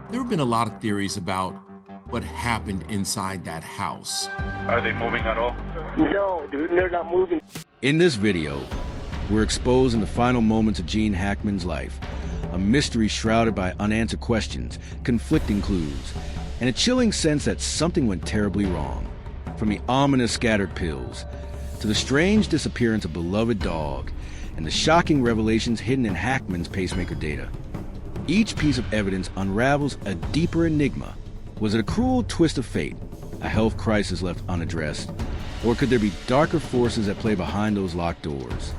There have been a lot of theories about what happened inside that house. Are they moving at all? No, dude, they're not moving. In this video, we're exposing the final moments of Gene Hackman's life, a mystery shrouded by unanswered questions, conflicting clues, and a chilling sense that something went terribly wrong. From the ominous scattered pills, to the strange disappearance of a beloved dog, and the shocking revelations hidden in Hackman's pacemaker data. Each piece of evidence unravels a deeper enigma. Was it a cruel twist of fate, a health crisis left unaddressed, or could there be darker forces at play behind those locked doors?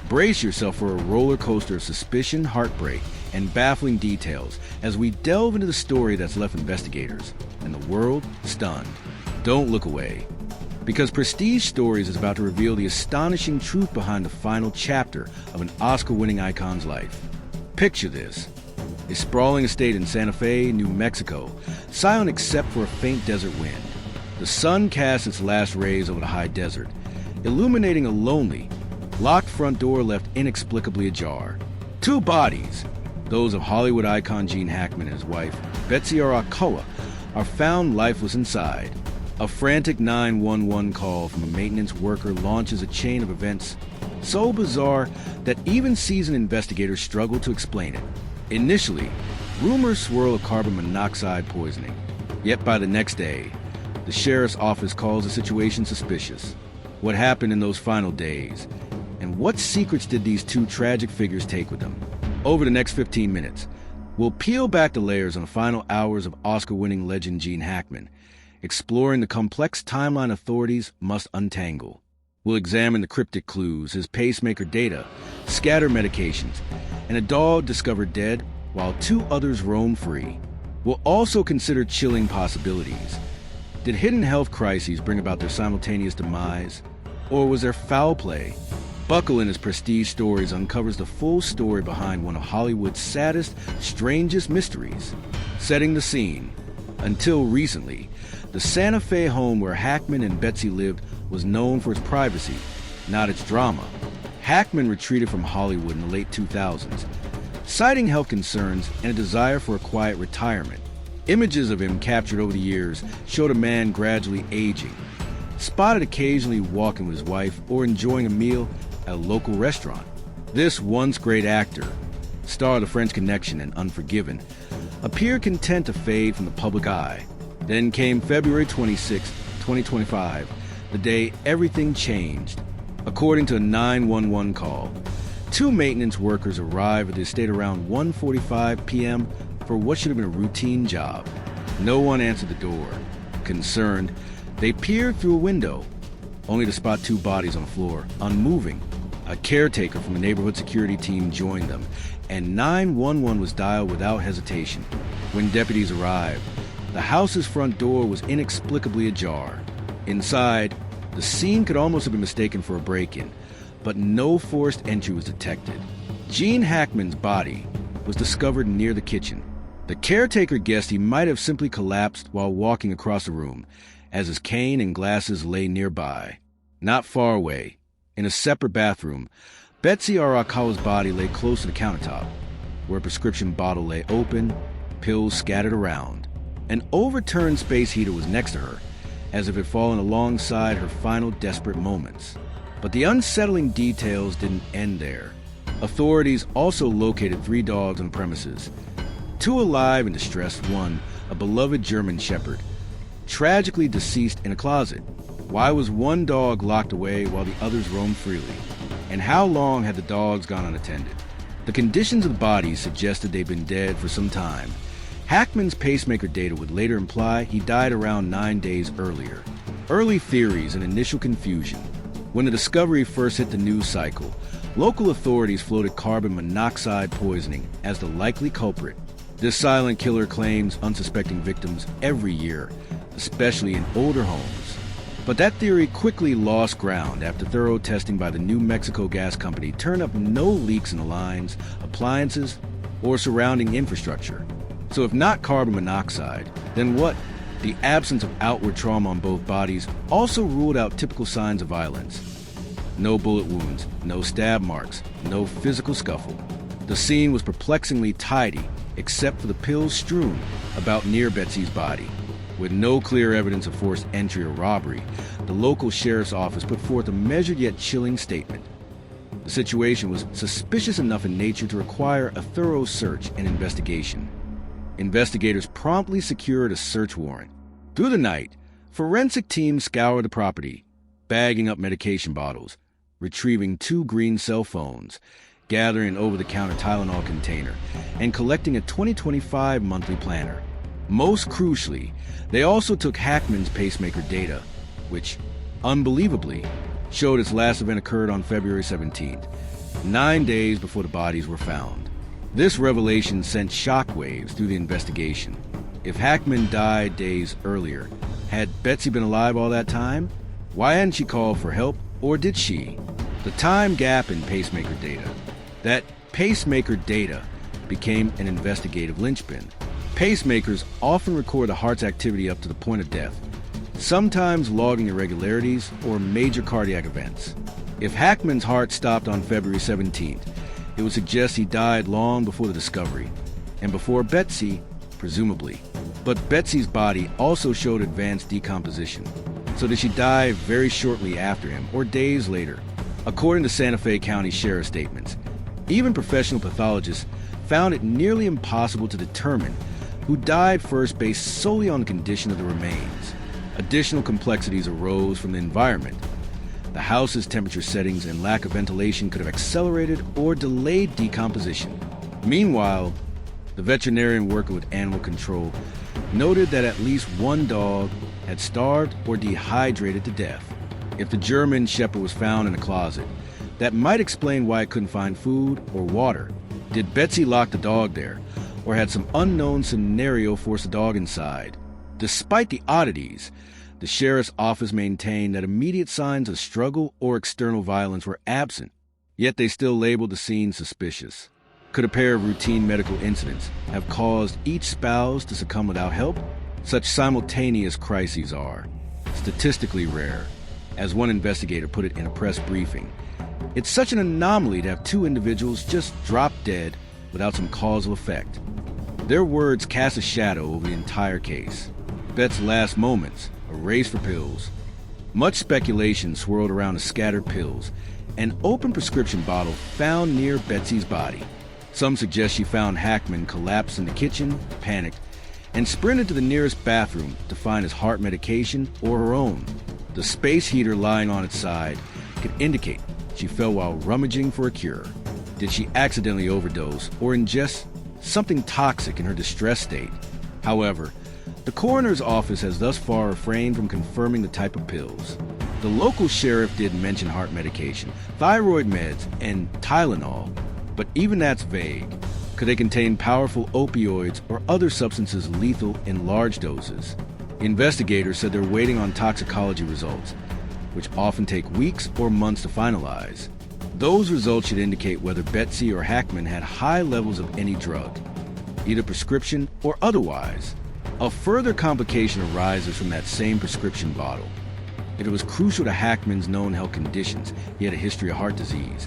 Brace yourself for a roller coaster of suspicion, heartbreak, and baffling details as we delve into the story that's left investigators and the world stunned. Don't look away, because Prestige Stories is about to reveal the astonishing truth behind the final chapter of an Oscar-winning icon's life. Picture this: a sprawling estate in Santa Fe, New Mexico, silent except for a faint desert wind. The sun casts its last rays over the high desert, illuminating a lonely, locked front door left inexplicably ajar. Two bodies, those of Hollywood icon Gene Hackman and his wife, Betsy Arakawa, are found lifeless inside. A frantic 911 call from a maintenance worker launches a chain of events so bizarre that even seasoned investigators struggle to explain it. Initially, rumors swirl of carbon monoxide poisoning. Yet by the next day, the sheriff's office calls the situation suspicious. What happened in those final days? And what secrets did these two tragic figures take with them? Over the next 15 minutes, we'll peel back the layers on the final hours of Oscar-winning legend Gene Hackman, exploring the complex timeline authorities must untangle. We'll examine the cryptic clues, his pacemaker data, scattered medications, and a dog discovered dead while two others roam free. We'll also consider chilling possibilities. Did hidden health crises bring about their simultaneous demise? Or was there foul play? Buckle in as Prestige Stories uncovers the full story behind one of Hollywood's saddest, strangest mysteries. Setting the scene. Until recently, the Santa Fe home where Hackman and Betsy lived was known for its privacy, not its drama. Hackman retreated from Hollywood in the late 2000s, citing health concerns and a desire for a quiet retirement. Images of him captured over the years showed a man gradually aging, spotted occasionally walking with his wife or enjoying a meal at a local restaurant. This once great actor, star of The French Connection and Unforgiven, appeared content to fade from the public eye. Then came February 26, 2025, the day everything changed. According to a 911 call, two maintenance workers arrived at the estate around 1:45 p.m. for what should have been a routine job. No one answered the door. Concerned, they peered through a window, only to spot two bodies on the floor, unmoving. A caretaker from the neighborhood security team joined them, and 911 was dialed without hesitation. When deputies arrived, the house's front door was inexplicably ajar. Inside, the scene could almost have been mistaken for a break-in, but no forced entry was detected. Gene Hackman's body was discovered near the kitchen. The caretaker guessed he might have simply collapsed while walking across the room, as his cane and glasses lay nearby. Not far away, in a separate bathroom, Betsy Arakawa's body lay close to the countertop, where a prescription bottle lay open, pills scattered around. An overturned space heater was next to her, as if it had fallen alongside her final desperate moments. But the unsettling details didn't end there. Authorities also located three dogs on the premises. Two alive and distressed, one, a beloved German shepherd, tragically deceased in a closet. Why was one dog locked away while the others roamed freely? And how long had the dogs gone unattended? The conditions of the bodies suggested they'd been dead for some time. Hackman's pacemaker data would later imply he died around 9 days earlier. Early theories and initial confusion. When the discovery first hit the news cycle, local authorities floated carbon monoxide poisoning as the likely culprit. This silent killer claims unsuspecting victims every year, especially in older homes. But that theory quickly lost ground after thorough testing by the New Mexico Gas Company turned up no leaks in the lines, appliances, or surrounding infrastructure. So if not carbon monoxide, then what? The absence of outward trauma on both bodies also ruled out typical signs of violence. No bullet wounds, no stab marks, no physical scuffle. The scene was perplexingly tidy, except for the pills strewn about near Betsy's body. With no clear evidence of forced entry or robbery, the local sheriff's office put forth a measured yet chilling statement. The situation was suspicious enough in nature to require a thorough search and investigation. Investigators promptly secured a search warrant. Through the night, forensic teams scoured the property, bagging up medication bottles, retrieving 2 green cell phones, gathering an over-the-counter Tylenol container, and collecting a 2025 monthly planner. Most crucially, they also took Hackman's pacemaker data, which, unbelievably, showed its last event occurred on February 17th, 9 days before the bodies were found. This revelation sent shockwaves through the investigation. If Hackman died days earlier, had Betsy been alive all that time? Why hadn't she called for help, or did she? The time gap in pacemaker data. That pacemaker data became an investigative linchpin. Pacemakers often record the heart's activity up to the point of death, sometimes logging irregularities or major cardiac events. If Hackman's heart stopped on February 17th, it would suggest he died long before the discovery, and before Betsy, presumably. But Betsy's body also showed advanced decomposition. So did she die very shortly after him, or days later? According to Santa Fe County Sheriff's statements, even professional pathologists found it nearly impossible to determine who died first based solely on the condition of the remains. Additional complexities arose from the environment. The house's temperature settings and lack of ventilation could have accelerated or delayed decomposition. Meanwhile, the veterinarian working with animal control noted that at least 1 dog had starved or dehydrated to death. If the German Shepherd was found in a closet, that might explain why it couldn't find food or water. Did Betsy lock the dog there, or had some unknown scenario force the dog inside? Despite the oddities, the sheriff's office maintained that immediate signs of struggle or external violence were absent, yet they still labeled the scene suspicious. Could a pair of routine medical incidents have caused each spouse to succumb without help? Such simultaneous crises are statistically rare. As one investigator put it in a press briefing, it's such an anomaly to have 2 individuals just drop dead without some causal effect. Their words cast a shadow over the entire case. Bet's last moments, a race for pills. Much speculation swirled around the scattered pills, an open prescription bottle found near Betsy's body. Some suggest she found Hackman collapsed in the kitchen, panicked, and sprinted to the nearest bathroom to find his heart medication or her own. The space heater lying on its side could indicate she fell while rummaging for a cure. Did she accidentally overdose or ingest something toxic in her distressed state? However, the coroner's office has thus far refrained from confirming the type of pills. The local sheriff did mention heart medication, thyroid meds, and Tylenol, but even that's vague. Could they contain powerful opioids or other substances lethal in large doses? Investigators said they're waiting on toxicology results, which often take weeks or months to finalize. Those results should indicate whether Betsy or Hackman had high levels of any drug, either prescription or otherwise. A further complication arises from that same prescription bottle. If it was crucial to Hackman's known health conditions, he had a history of heart disease,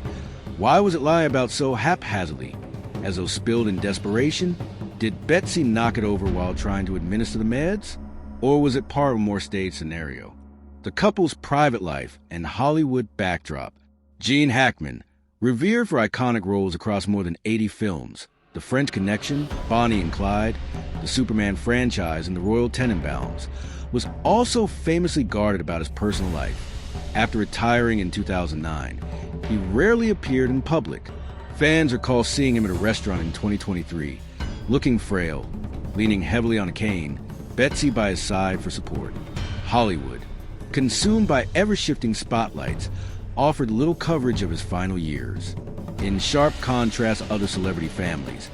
why was it lied about so haphazardly, as though spilled in desperation? Did Betsy knock it over while trying to administer the meds? Or was it part of a more staged scenario? The couple's private life and Hollywood backdrop. Gene Hackman, revered for iconic roles across more than 80 films, The French Connection, Bonnie and Clyde, the Superman franchise, and the Royal Tenenbaums, was also famously guarded about his personal life. After retiring in 2009, he rarely appeared in public. Fans recall seeing him at a restaurant in 2023, looking frail, leaning heavily on a cane, Betsy by his side for support. Hollywood, consumed by ever-shifting spotlights, offered little coverage of his final years. In sharp contrast to other celebrity families,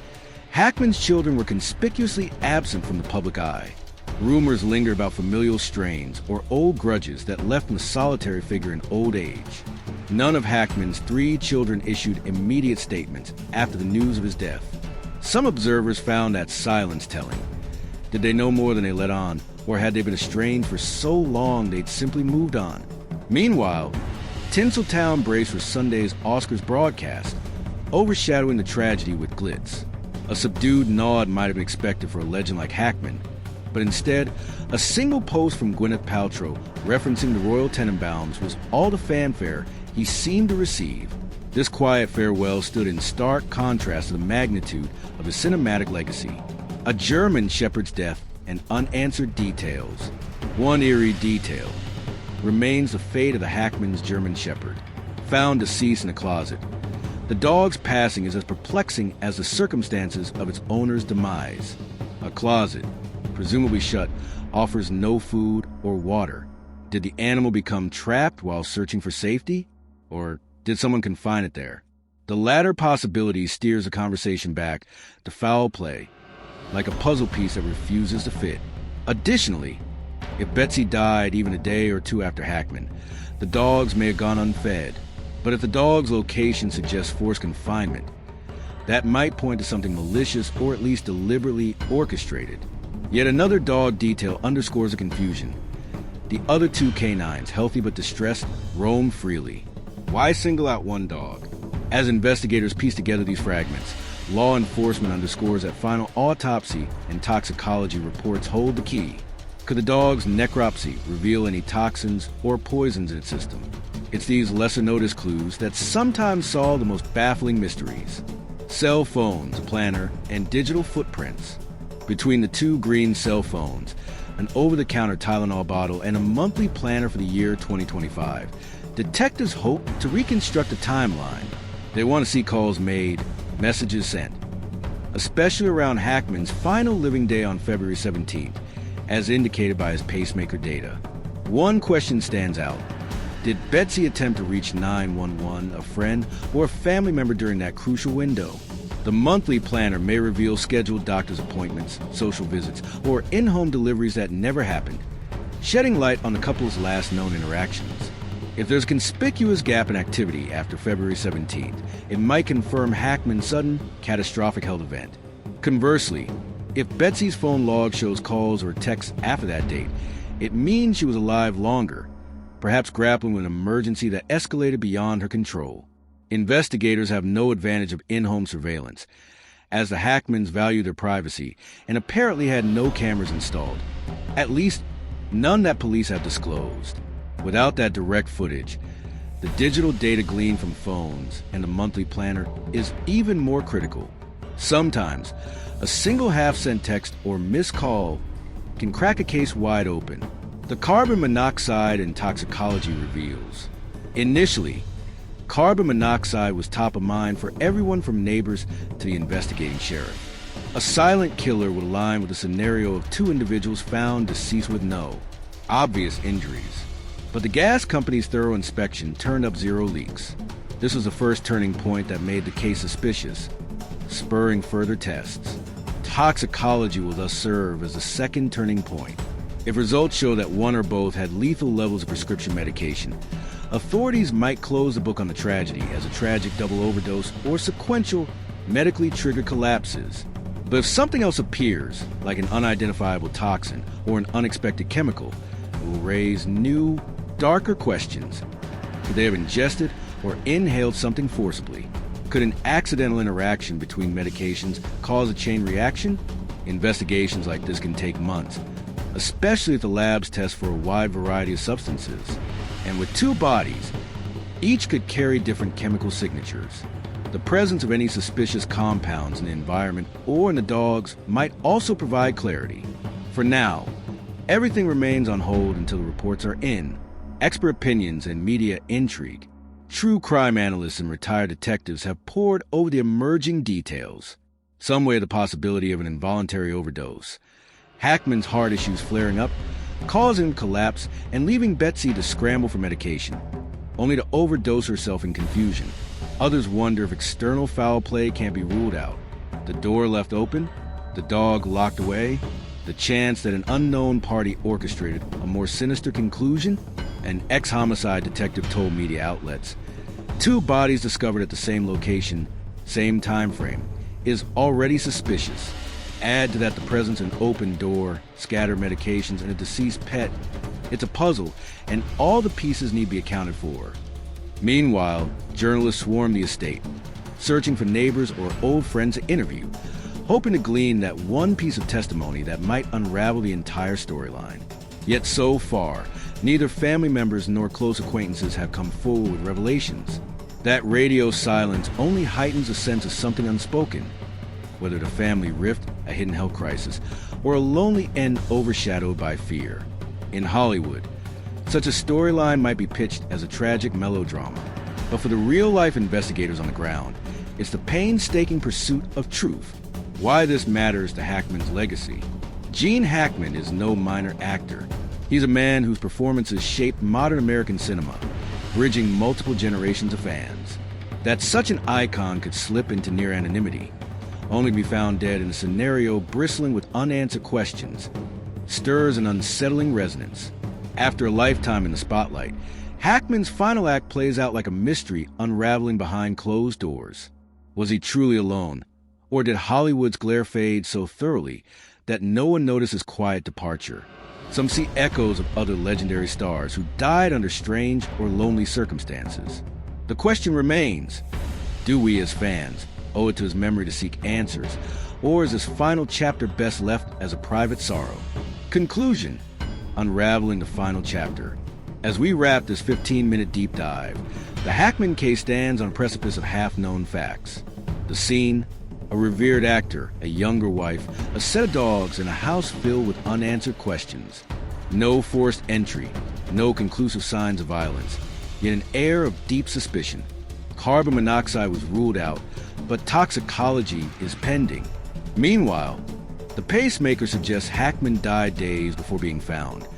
Hackman's children were conspicuously absent from the public eye. Rumors lingered about familial strains or old grudges that left him a solitary figure in old age. None of Hackman's 3 children issued immediate statements after the news of his death. Some observers found that silence telling. Did they know more than they let on, or had they been estranged for so long they'd simply moved on? Meanwhile, Tinseltown braced for Sunday's Oscars broadcast, overshadowing the tragedy with glitz. A subdued nod might have been expected for a legend like Hackman, but instead, a single post from Gwyneth Paltrow referencing the Royal Tenenbaums was all the fanfare he seemed to receive. This quiet farewell stood in stark contrast to the magnitude of his cinematic legacy. A German shepherd's death and unanswered details. One eerie detail remains the fate of the Hackman's German shepherd, found deceased in a closet. The dog's passing is as perplexing as the circumstances of its owner's demise. A closet, presumably shut, offers no food or water. Did the animal become trapped while searching for safety? Or did someone confine it there? The latter possibility steers the conversation back to foul play, like a puzzle piece that refuses to fit. Additionally, if Betsy died even a day or two after Hackman, the dogs may have gone unfed. But if the dog's location suggests forced confinement, that might point to something malicious or at least deliberately orchestrated. Yet another dog detail underscores the confusion. The other two canines, healthy but distressed, roam freely. Why single out one dog? As investigators piece together these fragments, law enforcement underscores that final autopsy and toxicology reports hold the key. Could the dog's necropsy reveal any toxins or poisons in its system? It's these lesser-noticed clues that sometimes solve the most baffling mysteries. Cell phones, a planner, and digital footprints. Between the two green cell phones, an over-the-counter Tylenol bottle, and a monthly planner for the year 2025, detectives hope to reconstruct a timeline. They want to see calls made, messages sent, especially around Hackman's final living day on February 17th, as indicated by his pacemaker data. One question stands out. Did Betsy attempt to reach 911, a friend, or a family member during that crucial window? The monthly planner may reveal scheduled doctor's appointments, social visits, or in-home deliveries that never happened, shedding light on the couple's last known interactions. If there's a conspicuous gap in activity after February 17th, it might confirm Hackman's sudden, catastrophic health event. Conversely, if Betsy's phone log shows calls or texts after that date, it means she was alive longer, perhaps grappling with an emergency that escalated beyond her control. Investigators have no advantage of in-home surveillance, as the Hackmans value their privacy and apparently had no cameras installed, at least none that police have disclosed. Without that direct footage, the digital data gleaned from phones and the monthly planner is even more critical. Sometimes, a single half-sent text or missed call can crack a case wide open. The carbon monoxide and toxicology reveals. Initially, carbon monoxide was top of mind for everyone from neighbors to the investigating sheriff. A silent killer would align with the scenario of two individuals found deceased with no obvious injuries. But the gas company's thorough inspection turned up zero leaks. This was the first turning point that made the case suspicious, spurring further tests. Toxicology will thus serve as the second turning point. If results show that one or both had lethal levels of prescription medication, authorities might close the book on the tragedy as a tragic double overdose or sequential, medically triggered collapses. But if something else appears, like an unidentifiable toxin or an unexpected chemical, it will raise new, darker questions. Could they have ingested or inhaled something forcibly? Could an accidental interaction between medications cause a chain reaction? Investigations like this can take months, especially if the labs test for a wide variety of substances. And with two bodies, each could carry different chemical signatures. The presence of any suspicious compounds in the environment or in the dogs might also provide clarity. For now, everything remains on hold until the reports are in. Expert opinions and media intrigue. True crime analysts and retired detectives have pored over the emerging details. Some weigh the possibility of an involuntary overdose. Hackman's heart issues flaring up, causing him to collapse and leaving Betsy to scramble for medication, only to overdose herself in confusion. Others wonder if external foul play can't be ruled out. The door left open, the dog locked away, the chance that an unknown party orchestrated a more sinister conclusion. An ex-homicide detective told media outlets, two bodies discovered at the same location, same time frame, is already suspicious. Add to that the presence of an open door, scattered medications, and a deceased pet. It's a puzzle, and all the pieces need to be accounted for. Meanwhile, journalists swarm the estate, searching for neighbors or old friends to interview, hoping to glean that one piece of testimony that might unravel the entire storyline. Yet so far, neither family members nor close acquaintances have come forward with revelations. That radio silence only heightens a sense of something unspoken, whether the family rift, a hidden health crisis, or a lonely end overshadowed by fear. In Hollywood, such a storyline might be pitched as a tragic melodrama, but for the real-life investigators on the ground, it's the painstaking pursuit of truth. Why this matters to Hackman's legacy. Gene Hackman is no minor actor. He's a man whose performances shaped modern American cinema, bridging multiple generations of fans. That such an icon could slip into near anonymity, only to be found dead in a scenario bristling with unanswered questions, stirs an unsettling resonance. After a lifetime in the spotlight, Hackman's final act plays out like a mystery unraveling behind closed doors. Was he truly alone? Or did Hollywood's glare fade so thoroughly that no one noticed his quiet departure? Some see echoes of other legendary stars who died under strange or lonely circumstances. The question remains, do we as fans owe it to his memory to seek answers, or is this final chapter best left as a private sorrow? Conclusion: unraveling the final chapter. As we wrap this 15-minute deep dive, the Hackman case stands on a precipice of half-known facts. The scene: a revered actor, a younger wife, a set of dogs, and a house filled with unanswered questions. No forced entry, no conclusive signs of violence, yet an air of deep suspicion. Carbon monoxide was ruled out, but toxicology is pending. Meanwhile, the pacemaker suggests Hackman died days before being found,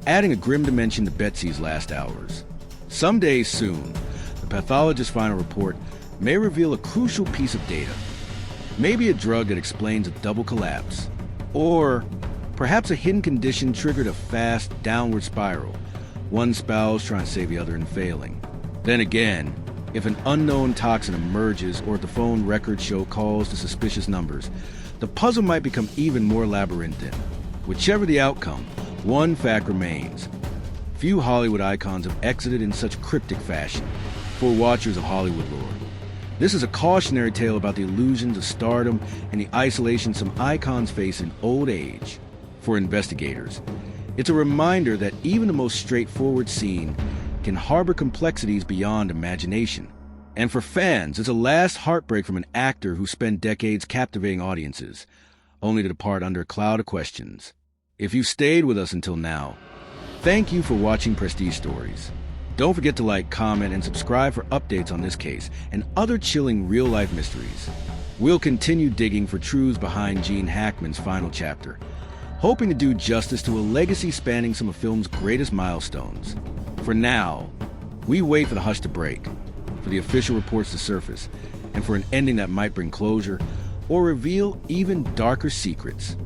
adding a grim dimension to Betsy's last hours. Someday soon, the pathologist's final report may reveal a crucial piece of data. Maybe a drug that explains a double collapse. Or perhaps a hidden condition triggered a fast downward spiral, one spouse trying to save the other and failing. Then again, if an unknown toxin emerges or if the phone records show calls to suspicious numbers, the puzzle might become even more labyrinthine. Whichever the outcome, one fact remains. Few Hollywood icons have exited in such cryptic fashion. For watchers of Hollywood lore, this is a cautionary tale about the illusions of stardom and the isolation some icons face in old age. For investigators, it's a reminder that even the most straightforward scene can harbor complexities beyond imagination. And for fans, it's a last heartbreak from an actor who spent decades captivating audiences, only to depart under a cloud of questions. If you stayed with us until now, thank you for watching Prestige Stories. Don't forget to like, comment, and subscribe for updates on this case and other chilling real-life mysteries. We'll continue digging for truths behind Gene Hackman's final chapter, hoping to do justice to a legacy spanning some of film's greatest milestones. For now, we wait for the hush to break, for the official reports to surface, and for an ending that might bring closure or reveal even darker secrets.